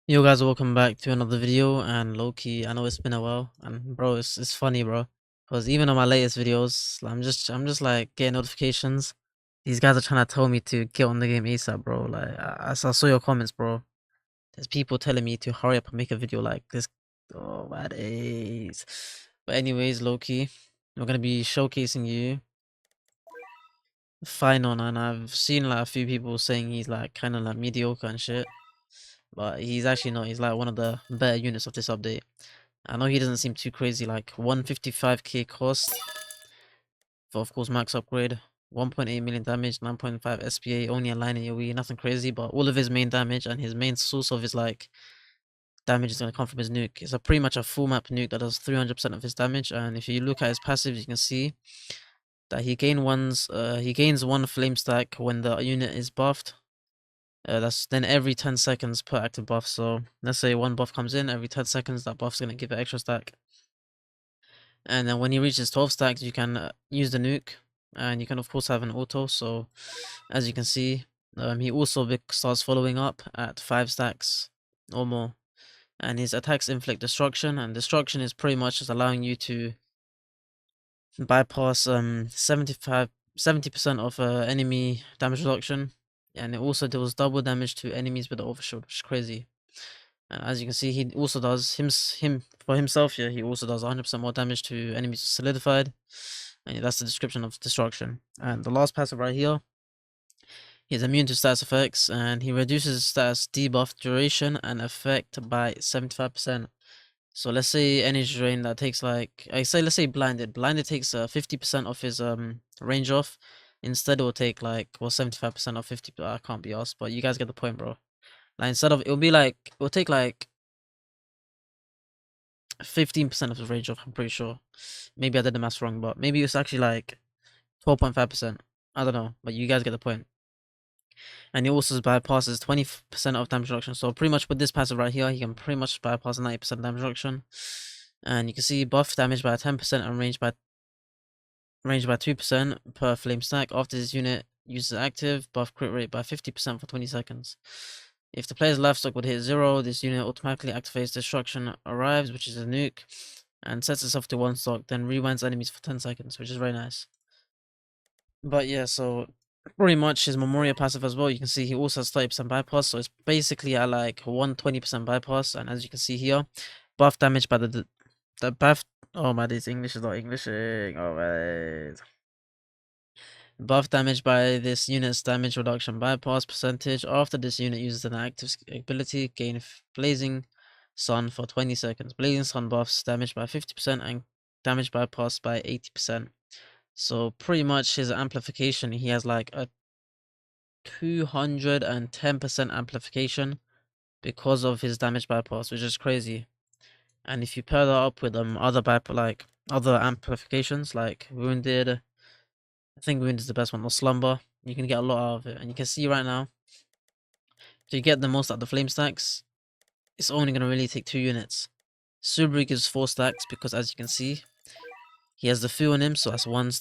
Yo guys, welcome back to another video. And low-key, I know it's been a while, and bro, it's funny, bro, because even on my latest videos, I'm just like getting notifications. These guys are trying to tell me to get on the game ASAP, bro. Like I saw your comments, bro. There's people telling me to hurry up and make a video like this. Oh my days. But anyways, low-key, we're gonna be showcasing you Phainon, and I've seen like a few people saying he's like kind of like mediocre and shit, but he's actually not. He's like one of the better units of this update. I know he doesn't seem too crazy, like 155k cost for, of course, max upgrade, 1.8 million damage, 9.5 SPA, only a line in AoE, nothing crazy, but all of his main damage and his main source of his, like, damage is going to come from his nuke. It's pretty much a full map nuke that does 300% of his damage, and if you look at his passive, you can see that he gains one flame stack when the unit is buffed. That's then every 10 seconds per active buff, so let's say one buff comes in, every 10 seconds that buff's going to give it extra stack. And then when he reaches 12 stacks, you can use the nuke, and you can of course have an auto. So as you can see, he also starts following up at 5 stacks or more, and his attacks inflict destruction, and destruction is pretty much just allowing you to bypass 70% of enemy damage reduction, and it also deals double damage to enemies with the overshield, which is crazy. As you can see, he also does him for himself. Yeah, he also does 100% more damage to enemies solidified, and yeah, that's the description of destruction. And the last passive right here, he's immune to status effects, and he reduces status debuff duration and effect by 75%. So let's say energy drain that takes like let's say blinded. Blinded takes 50% of his range off. Instead, it will take like 75% of 50. I can't be asked, but you guys get the point, bro. Like instead of it'll be like it'll take like 15% of his range off, I'm pretty sure. Maybe I did the math wrong, but maybe it's actually like 12.5%. I don't know, but you guys get the point. And he also bypasses 20% of damage reduction. So pretty much with this passive right here, he can pretty much bypass 90% damage reduction. And you can see buff damage by 10% and range by 2% per flame stack. After this unit uses active, buff crit rate by 50% for 20 seconds. If the player's livestock would hit 0, this unit automatically activates Destruction Arrives, which is a nuke, and sets itself to 1 stock, then rewinds enemies for 10 seconds, which is very nice. But yeah, so pretty much his Memoria passive as well, you can see he also has 30% bypass, so it's basically at like 120% bypass, and as you can see here, buff damage by the buff. Oh my days, English is not Englishing. Oh my. Buff damage by this unit's damage reduction bypass percentage. After this unit uses an active ability, gain Blazing Sun for 20 seconds. Blazing Sun buffs damage by 50% and damage bypass by 80%. So pretty much his amplification, he has like a 210% amplification because of his damage bypass, which is crazy. And if you pair that up with other amplifications like Wounded, I think Wound is the best one, or Slumber, you can get a lot out of it. And you can see right now, to get the most out of the flame stacks, it's only going to really take 2 units. Subaru gives 4 stacks because, as you can see, he has the feel on him, so that's 1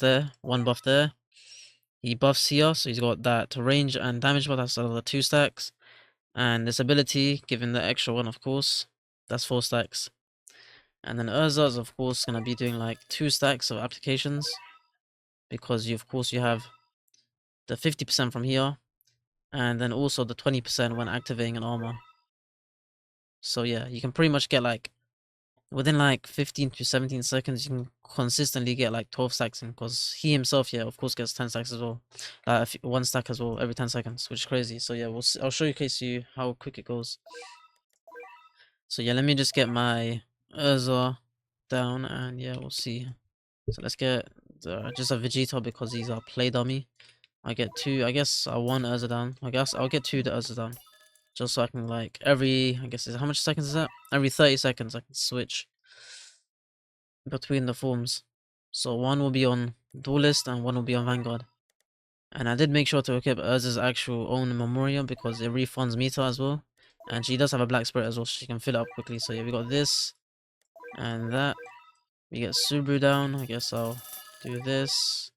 buff there. He buffs here, so he's got that range and damage buff, that's another 2 stacks. And this ability, given the extra 1, of course, that's 4 stacks. And then Urza is, of course, going to be doing like 2 stacks of applications, because of course you have the 50% from here, and then also the 20% when activating an armor. So yeah, you can pretty much get like within like 15 to 17 seconds, you can consistently get like 12 stacks in, because he himself, yeah, of course, gets 10 stacks as well. 1 stack as well every 10 seconds, which is crazy. So yeah, I'll showcase you how quick it goes. So yeah, let me just get my Urza down, and yeah, we'll see. So let's get just a Vegeta because he's a play dummy. I get 2, I guess I want Urza down. I guess I'll get 2 the Urza down. Just so I can like I guess how much seconds is that? Every 30 seconds I can switch between the forms. So one will be on Duelist and one will be on Vanguard. And I did make sure to equip Urza's actual own Memoria because it refunds meter as well. And she does have a Black Spirit as well, so she can fill it up quickly. So yeah, we got this and that. We get Subaru down. I guess I'll do this.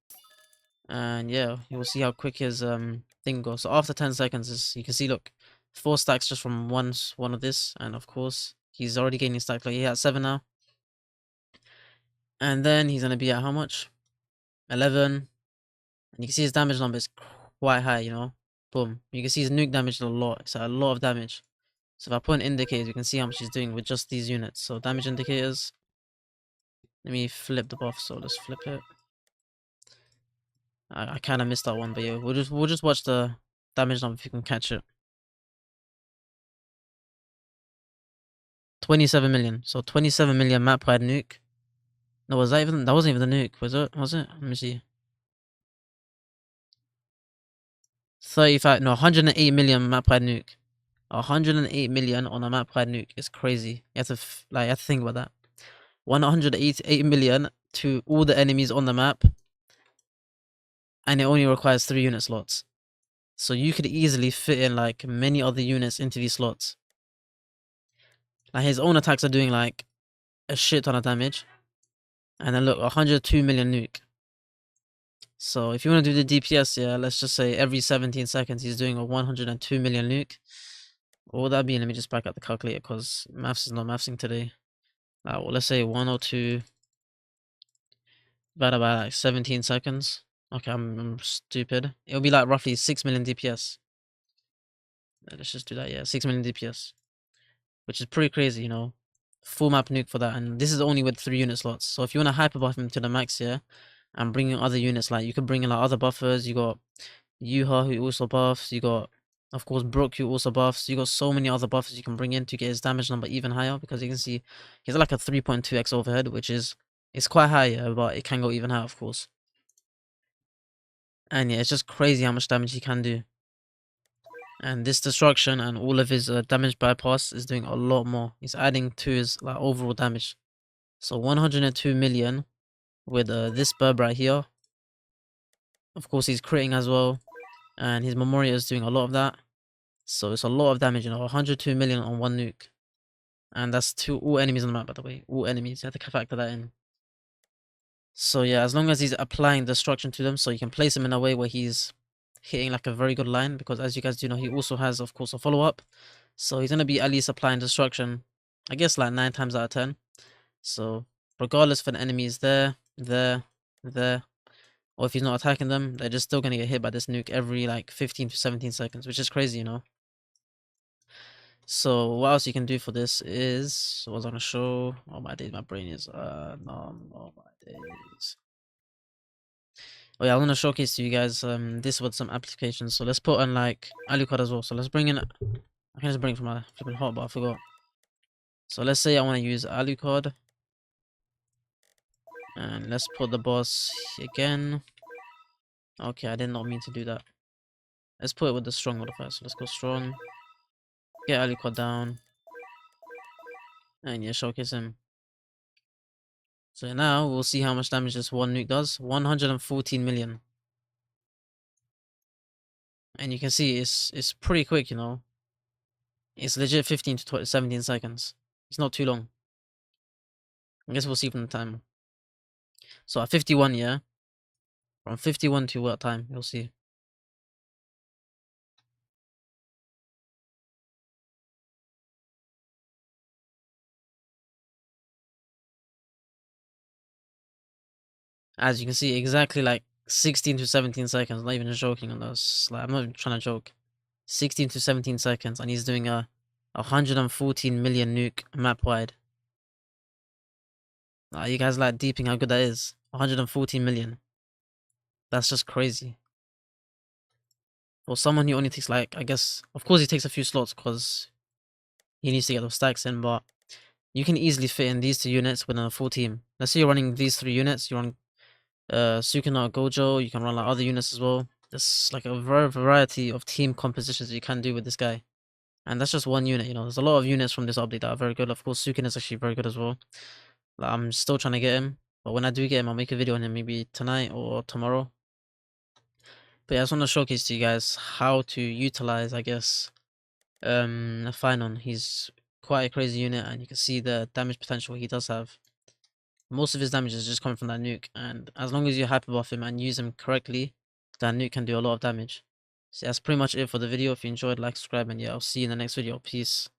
And yeah, you will see how quick his thing goes. So after 10 seconds, you can see, look, 4 stacks just from one of this, and of course he's already gaining stacks. Like he has 7 now, and then he's gonna be at how much? 11, and you can see his damage number is quite high. You know, boom. You can see his nuke damage a lot. It's a lot of damage. So if I put in indicators, you can see how much he's doing with just these units. So damage indicators. Let me flip the buff. So let's flip it. I kind of missed that one, but yeah, we'll just watch the damage number if you can catch it. 27 million. So 27 million map wide nuke. No, was that even? That wasn't even the nuke, was it? Was it? Let me see. 35. No, 108 million map wide nuke. 108 million on a map wide nuke is crazy. You have to you have to think about that. 188 million to all the enemies on the map, and it only requires 3 unit slots. So you could easily fit in like many other units into these slots. Like his own attacks are doing like a shit ton of damage. And then look, 102 million nuke. So if you want to do the DPS, yeah, let's just say every 17 seconds he's doing a 102 million nuke. What would that be? Let me just back out the calculator because maths is not mathsing today. Well, let's say 102 divided by like 17 seconds. Okay, I'm stupid. It'll be like roughly 6 million DPS. Let's just do that, yeah, 6 million DPS. Which is pretty crazy, you know. Full map nuke for that, and this is only with 3 unit slots. So if you want to hyper buff him to the max, yeah, and bring in other units, like you could bring in like other buffers. You got Yuha who also buffs. You got, of course, Brook who also buffs. You got so many other buffers you can bring in to get his damage number even higher, because you can see he's like a 3.2x overhead, which is it's quite high, yeah, but it can go even higher, of course. And yeah, it's just crazy how much damage he can do. And this destruction and all of his damage bypass is doing a lot more. He's adding to his like overall damage. So 102 million with this burb right here. Of course, he's critting as well, and his Memoria is doing a lot of that. So it's a lot of damage, you know, 102 million on one nuke. And that's to all enemies on the map, by the way. All enemies, you have to factor that in. So yeah, as long as he's applying destruction to them, so you can place him in a way where he's hitting like a very good line, because as you guys do know, he also has, of course, a follow-up. So he's going to be at least applying destruction, I guess, like 9 times out of 10. So regardless if an enemy is there, or if he's not attacking them, they're just still going to get hit by this nuke every like 15 to 17 seconds, which is crazy, you know. So what else you can do for this is, what was I going to show? Oh my days, my brain is numb. Oh my days. Oh yeah, I'm gonna showcase to you guys this with some applications. So let's put on like Alucard as well. So let's bring in, I can just bring it from my flipping hot, but I forgot. So let's say I want to use Alucard, and let's put the boss again. Okay, I did not mean to do that. Let's put it with the strong modifier. So let's go strong. Get Alucard down, and yeah, showcase him. So now we'll see how much damage this one nuke does. 114 million. And you can see it's pretty quick, you know. It's legit 15 to 17 seconds. It's not too long. I guess we'll see from the time. So at 51, yeah. From 51 to what time? You'll see. As you can see, exactly like 16 to 17 seconds. Not even joking on this. Like, I'm not even trying to joke. 16 to 17 seconds, and he's doing a 114 million nuke map wide. You guys like deeping how good that is? 114 million. That's just crazy. For someone who only takes like, I guess, of course he takes a few slots because he needs to get those stacks in, but you can easily fit in these 2 units within a full team. Let's say you're running these 3 units, you run Sukuna or Gojo, you can run like other units as well. There's like a variety of team compositions you can do with this guy. And that's just one unit, you know. There's a lot of units from this update that are very good. Of course, Sukuna is actually very good as well. Like, I'm still trying to get him, but when I do get him, I'll make a video on him maybe tonight or tomorrow. But yeah, I just want to showcase to you guys how to utilize, I guess, Phainon. He's quite a crazy unit, and you can see the damage potential he does have. Most of his damage is just coming from that nuke, and as long as you hyper buff him and use him correctly, that nuke can do a lot of damage. So that's pretty much it for the video. If you enjoyed, like, subscribe, and yeah, I'll see you in the next video. Peace.